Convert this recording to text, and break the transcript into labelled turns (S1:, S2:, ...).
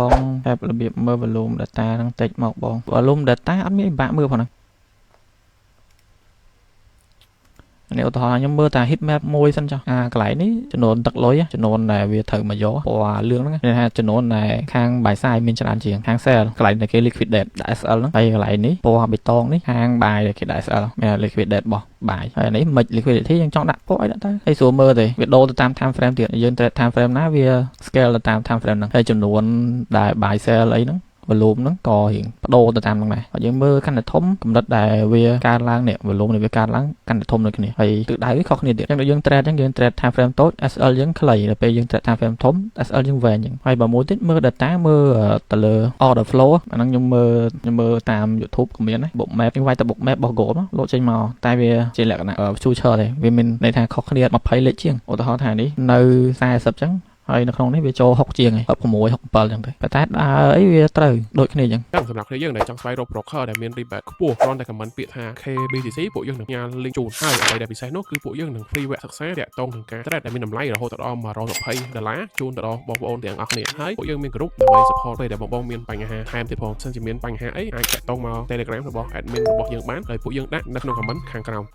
S1: បងតែរបៀបមើល volume data ហ្នឹងតិចមកបង volume data អត់មានបាក់មើលផងណានេះឧទាហរណ៍ខ្ញុំមើលតែ heat map មួយសិនចុះកន្លែងនេះចំនួនទឹកលុយចំនួនដែលវាត្រូវមកយកពណ៌លឿងហ្នឹងគេថាចំនួនដែលខាង buy side មានច្រើនជាងខាង sell កន្លែងដែលគេ liquidate ដាក់ SL ហ្នឹងហើយកន្លែងនេះពណ៌បេតុងនេះខាង buy ដែលគេដាក់ SL មាន liquidate របស់ buy ហើយនេះមិន liquidity យើងចង់ដាក់ពណ៌អីដាក់ទៅហើយស្រួលមើលទេវាដូរទៅតាម time frame ទៀតយើង trade time frame ណាវា scale ទៅតាម time frame ហ្នឹងហើយចំនួនដែល buy sell អីហ្នឹង volume ហ្នឹងក៏រៀងបដូរទៅតាមហ្នឹងដែរបើយើងមើលកាន់តែធំកម្រិតដែលវាកើនឡើងនេះ volume នេះវាកើនឡើងកាន់តែធំដូចគ្នាហើយទិសដៅវាខុសគ្នាទៀតអញ្ចឹងយើង trade អញ្ចឹងយើង trade time frame តូច SL យើងខ្លីដល់ពេលយើង trade time frame ធំ SL យើងវែងអញ្ចឹងហើយបើមួយទៀតមើល data មើលទៅលើ order flow អាហ្នឹងខ្ញុំមើលតាម YouTube ក៏មានដែរ book map យើងវាយទៅ book map របស់ Gold លោតចេញមកតែវាជាលក្ខណៈ future ទេវាមានន័យថាខុសគ្នា20លេខជាងឧទាហរណ៍ថានេះនៅ40អញ្ចឹងហើយនៅក្នុងនេះវាចូល6ជាងហើយ66 67អញ្ចឹងទៅតែដើរអីវាត្រូវដូចគ្នាអញ្ចឹង
S2: សម្រាប់គ្នាយើងដែលចង់ស្វែងរក broker ដែលមាន rebate ខ្ពស់គ្រាន់តែ comment ពាក្យថា KBTC ពួកយើងនឹងផ្ញើ link ជូនហើយអ្វីដែលពិសេសនោះគឺពួកយើងនឹង free វគ្គសិក្សាទាក់ទងនឹងការ trade ដែលមានតម្លៃរហូតដល់$120ជូនទៅដល់បងប្អូនទាំងអស់គ្នាហើយពួកយើងមាន group ដើម្បី support ពេលដែលបងប្អូនមានបញ្ហាថែមទៀតផងសិនជាមានបញ្ហាអីអាចតាក់ទងមក Telegram របស់ admin របស់យើងបានហើយពួកយើងដាក់នៅក្នុង comment ខាងក្រោម